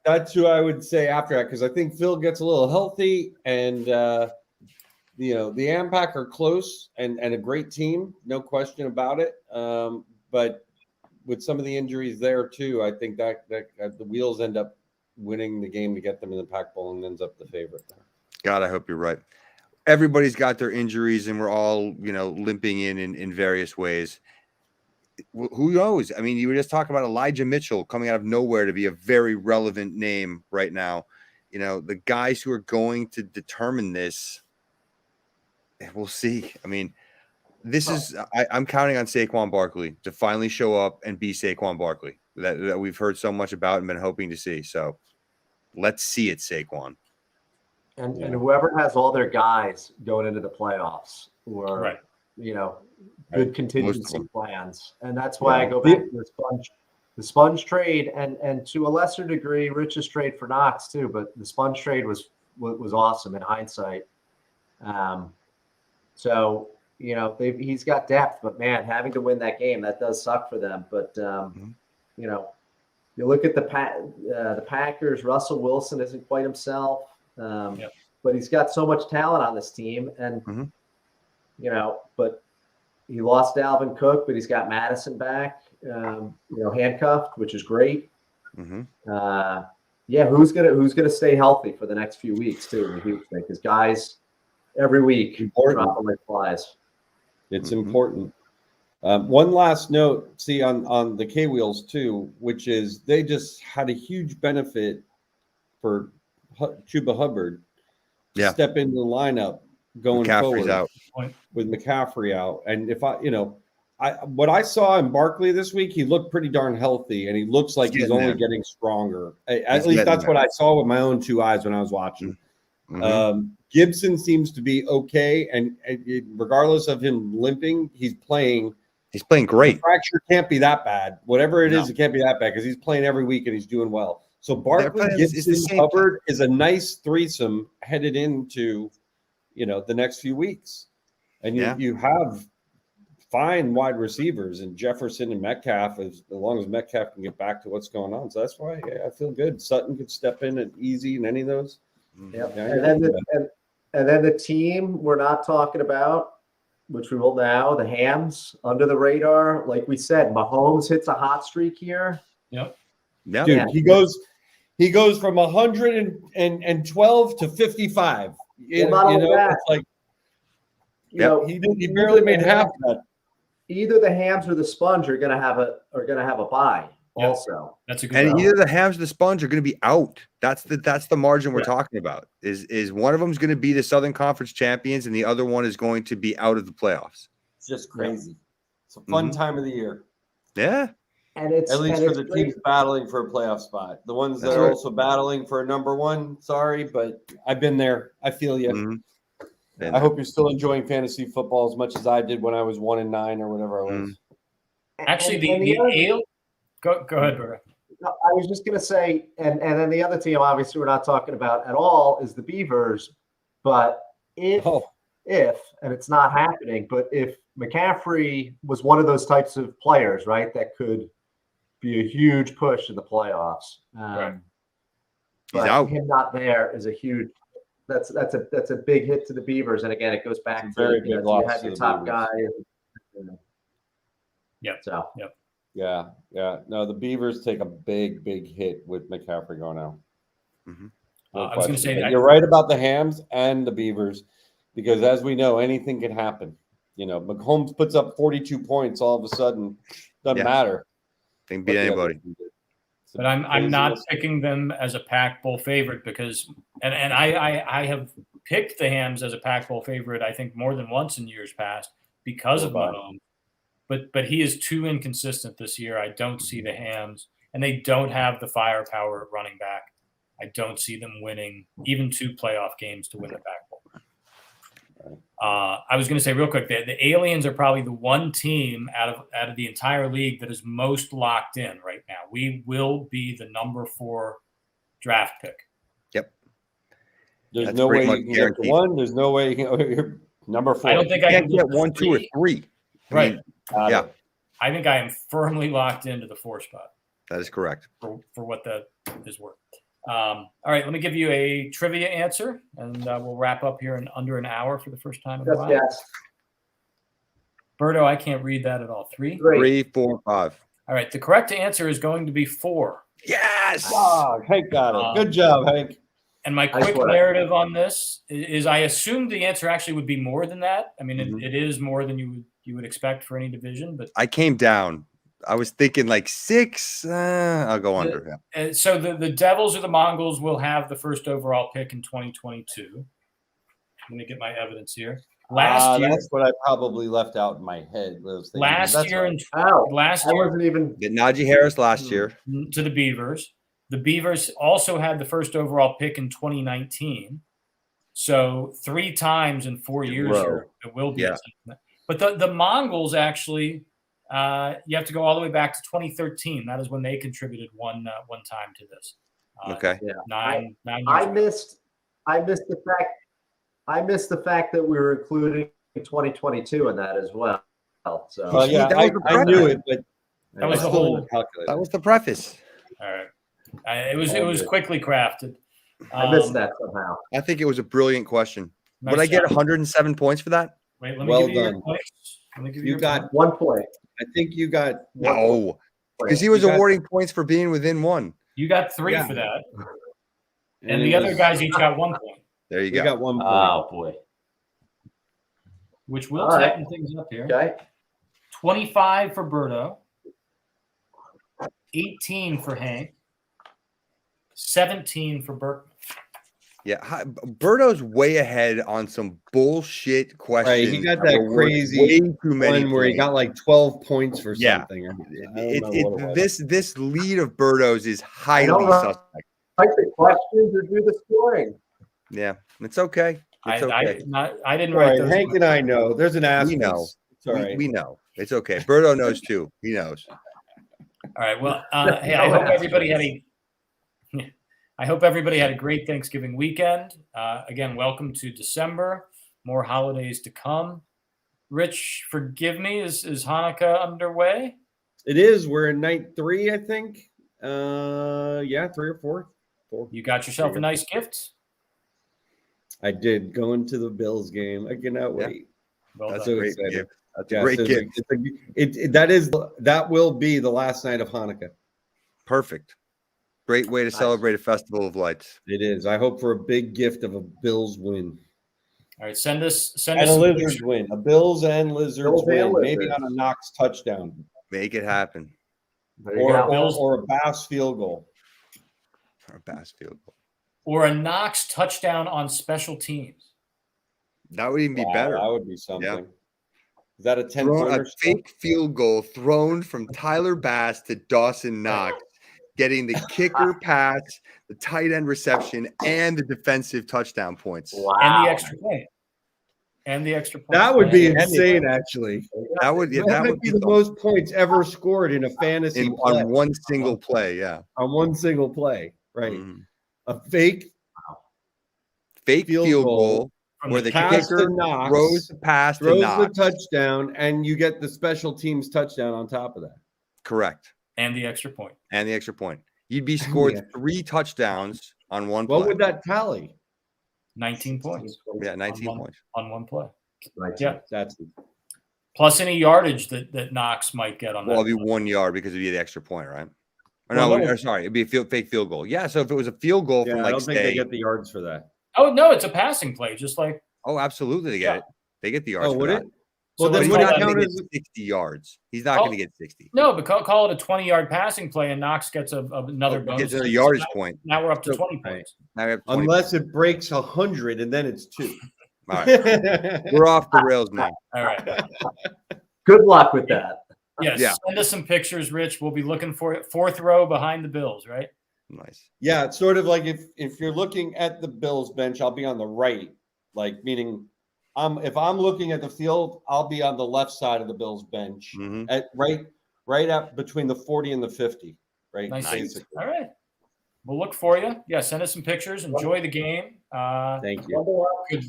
That's who I would say after that, because I think Phil gets a little healthy, and the AMPAC are close and a great team, no question about it. But with some of the injuries there too, I think that the wheels end up winning the game to get them in the Pac Bowl and ends up the favorite there. God, I hope you're right. Everybody's got their injuries, and we're all limping in various ways. Who knows? I mean, you were just talking about Elijah Mitchell coming out of nowhere to be a very relevant name right now. The guys who are going to determine this, we'll see. I mean, I'm counting on Saquon Barkley to finally show up and be Saquon Barkley that we've heard so much about and been hoping to see. So let's see it, Saquon. And whoever has all their guys going into the playoffs, or good contingency plans, and that's why I go back to the Sponge trade, and to a lesser degree, Rich's trade for Knox too. But the Sponge trade was awesome in hindsight. So he's got depth, but man, having to win that game, that does suck for them. But you look at the Packers. Russell Wilson isn't quite himself. But he's got so much talent on this team, and but he lost Dalvin Cook, but he's got Madison back, handcuffed, which is great. Who's gonna stay healthy for the next few weeks too? A huge thing, because guys every week dropping like flies. It's important. One last note, see on the K Wheels too, which is they just had a huge benefit for Chuba Hubbard to step into the lineup going forward out. With McCaffrey out. And if what I saw in Barkley this week, he looked pretty darn healthy, and he looks like he's only getting stronger. At least that's what I saw with my own two eyes when I was watching. Gibson seems to be okay, and regardless of him limping, he's playing. He's playing The great. fracture can't be that bad. Whatever it No. is, it can't be that bad because he's playing every week and he's doing well. So They're Barkley, playing- it's the Gibson, same- Hubbard is a nice threesome headed into, the next few weeks, and you have fine wide receivers and Jefferson and Metcalf as long as Metcalf can get back to what's going on. So that's why I feel good. Sutton could step in and easy in any of those. Yep. Yeah, And then the team we're not talking about, which we will now, the Hams under the radar. Like we said, Mahomes hits a hot streak here. Yep. Yeah. Dude, Yeah. he goes from 112 to 55. Well, not only that, it's like you know, he barely made half that. either the Hams or the Sponge are gonna have a bye. Yep. Also, That's a good And one. either the Hams or the Sponge are going to be out. That's the margin we're Yeah. talking about. Is one of them is going to be the Southern Conference champions, and the other one is going to be out of the playoffs. It's just crazy. It's a fun time of the year. Yeah. and it's At least and for it's the great. teams battling for a playoff spot. The ones that That's are right. also battling for a number one, sorry, but I've been there. I feel you. Mhm. And I hope you're still enjoying fantasy football as much as I did when I was 1-9 or whatever I was. Actually, And the other- Ale. Go ahead, Bert. No, I was just gonna say, and then the other team, obviously, we're not talking about at all, is the Beavers. But if and it's not happening, but if McCaffrey was one of those types of players, right, that could be a huge push in the playoffs. Right. He's But out. him not there is a huge. That's a big hit to the Beavers, and again, it goes back It's to a very you big know, you loss have to your the top Beavers. guy. Yep. So Yeah. No, the Beavers take a big hit with McCaffrey going out. Mhm. No I was going to question. say And that you're right about the Hams and the Beavers, because as we know, anything can happen. Mahomes puts up 42 points all of a sudden. Doesn't Yeah. matter. They can what beat the other anybody. team did. It's But I'm not craziness. picking them as a Pac Bowl favorite because, and I have picked the Hams as a Pac Bowl favorite. I think more than once in years past because of Mahomes. But he is too inconsistent this year. I don't see the Hams, and they don't have the firepower at running back. I don't see them winning even 2 playoff games to win the Pac Bowl. I was going to say real quick, the Aliens are probably the one team out of the entire league that is most locked in right now. We will be the number 4 draft pick. Yep. There's That's no pretty way much you can guaranteed. get to 1. There's no way you can. You're number 4. I don't think You I can't can get 1, 2, or 3. I Right. mean, Got yeah. it. I think I am firmly locked into the 4 spot that is correct. for what that is worth. All right, let me give you a trivia answer, and we'll wrap up here in under an hour for the first time in a while. yes, Berto, I can't read that at all. 3? 3, 4, 5. All right, the correct answer is going to be 4. Yes. Oh, Hank got it. Good job, Hank. And my Nice quick work. narrative on this is I assumed the answer actually would be more than that. I mean, it is more than you would expect for any division, but I came down. I was thinking like 6. I'll go under. Yeah. so the Devils or the Mongols will have the first overall pick in 2022. Let me get my evidence here. Last year, That's what I probably left out in my head. last year, last I year wasn't even. Get Najee Harris last year. to the Beavers. The Beavers also had the first overall pick in 2019. So 3 times in 4 years here, it will be. Yeah. But the Mongols actually, you have to go all the way back to 2013. That is when they contributed one time to this. Okay. Yeah. 9 years I ago. missed the fact that we were including 2022 in that as well. So Well, yeah, that was the I knew preface. it, but That was I the still whole. didn't calculate That it. was the preface. All right. It was quickly crafted. I missed that somehow. I think it was a brilliant question. Nice Would I get job. 107 points for that? Wait, let me Well give you your done. points. Let me give You your got- points. 1 point. I think you got No, because he was You got- awarding points for being within 1. You got 3 Yeah. for that, and it the other was- guys each got 1 point, There you You go. got 1 point. Oh boy. which will All right. tighten things up here. Okay. 25 for Berto, 18 for Hank, 17 for Berkman. Yeah, Berto's way ahead on some bullshit questions. Right, he got that were worth crazy way too many One where he points. got like 12 points for Yeah. something. I don't know what it was. This lead of Berto's is highly know. suspect. Like the questions or do the scoring. Yeah, it's okay. It's okay. I didn't All write right, those. Hank and I know. There's an asterisk. We know. It's all right. We know. It's okay. Berto knows too. He knows. All right. Well, hey, I hope everybody had a great Thanksgiving weekend. Again, welcome to December. More holidays to come. Rich, forgive me. Is Hanukkah underway? It is. We're in night 3, I think. Yeah, 3 or 4. You got yourself a nice gift. I did going to the Bills game. I cannot wait. Well That's done. a great excited. gift. That's a great gift. That will be the last night of Hanukkah. Perfect. Great way to celebrate a festival of lights. It is. I hope for a big gift of a Bills win. All right, send us And some a Lizards pictures. win. A Bills and Lizards Bills and win. Maybe Lizards. on a Knox touchdown. Make it happen. There you go. Or a Bass field goal. Or a Bass field goal. Or a Knox touchdown on special teams. That would even be better. That would be something. Yeah. Is that a 10-pointer? A fake field goal thrown from Tyler Bass to Dawson Knox, getting the kicker pass, the tight end reception, and the defensive touchdown points. Wow. And the extra point. That would be And insane, actually. That would That would be the most points ever scored in a fantasy play. on one single play. Yeah. On one single play. Right. Mhm. A fake Field goal where the pass kicker to Knox, throws the pass to throws the Knox. touchdown, and you get the special teams touchdown on top of that. Correct. And the extra point. And the extra point. You'd be scored Yeah. 3 touchdowns on one play. What would that tally? 19 points Yeah, 19 points. on one play. Right. Yeah. That's Plus any yardage that Knox might get on Well, that. it'd be 1 yard because it'd be the extra point, right? Or Well, no, no. or sorry, it'd be a fake field goal. Yeah, so if it was a field goal from I like don't think they say, get the yards for that. Oh, no, it's a passing play, just like oh, absolutely, they get it. They get the yards. Oh, for would that. it? So Well, But then he's would not it going count to as get 60 yards. He's not Oh. going to get 60. no, but call it a 20-yard passing play, and Knox gets another bonus. Gets another yardage point. Now we're up to So- 20 points. Now we have 20. unless it breaks 100 and then it's 2. All right, we're off the rails now. All right. Good luck with that. Yes. Yeah. Send us some pictures, Rich. We'll be looking for it. 4th row behind the Bills, right? Nice. Yeah, it's sort of like if you're looking at the Bills bench, I'll be on the right, like meaning if I'm looking at the field, I'll be on the left side of the Bills bench, Mhm. at right up between the 40 and the 50, right? Nice. Basically. All right. We'll look for you. Yeah, send us some pictures. Enjoy the game. Thank you. Bundle up. Good.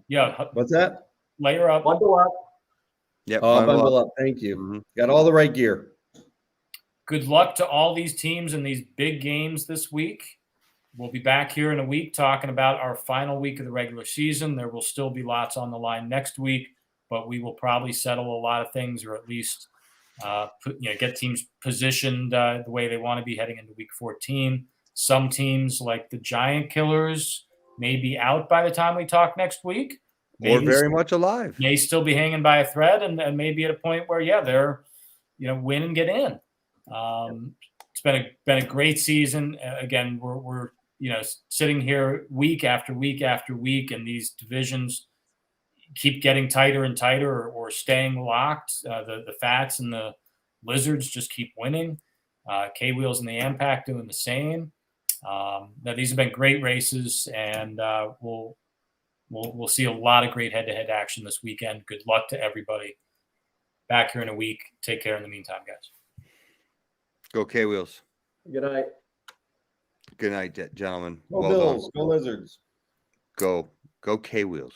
Yeah, What's that? layer up. Bundle up. Yep. Oh, bundle bundle up. up. Thank you. Mhm. Got all the right gear. Good luck to all these teams in these big games this week. We'll be back here in a week talking about our final week of the regular season. There will still be lots on the line next week, but we will probably settle a lot of things, or at least get teams positioned the way they want to be heading into week 14. Some teams like the Giant Killers may be out by the time we talk next week. Or very much alive. May still be hanging by a thread and maybe at a point where, they're, win and get in. It's been a great season. Again, we're sitting here week after week after week, and these divisions keep getting tighter and tighter or staying locked. The Fats and the Lizards just keep winning. K-Wheels and the Ampac doing the same. Now these have been great races, and we'll see a lot of great head-to-head action this weekend. Good luck to everybody. Back here in a week. Take care in the meantime, guys. Go K-Wheels. Good night. Good night, gentlemen. Go Well Bills. done. Go Lizards. Go K-Wheels.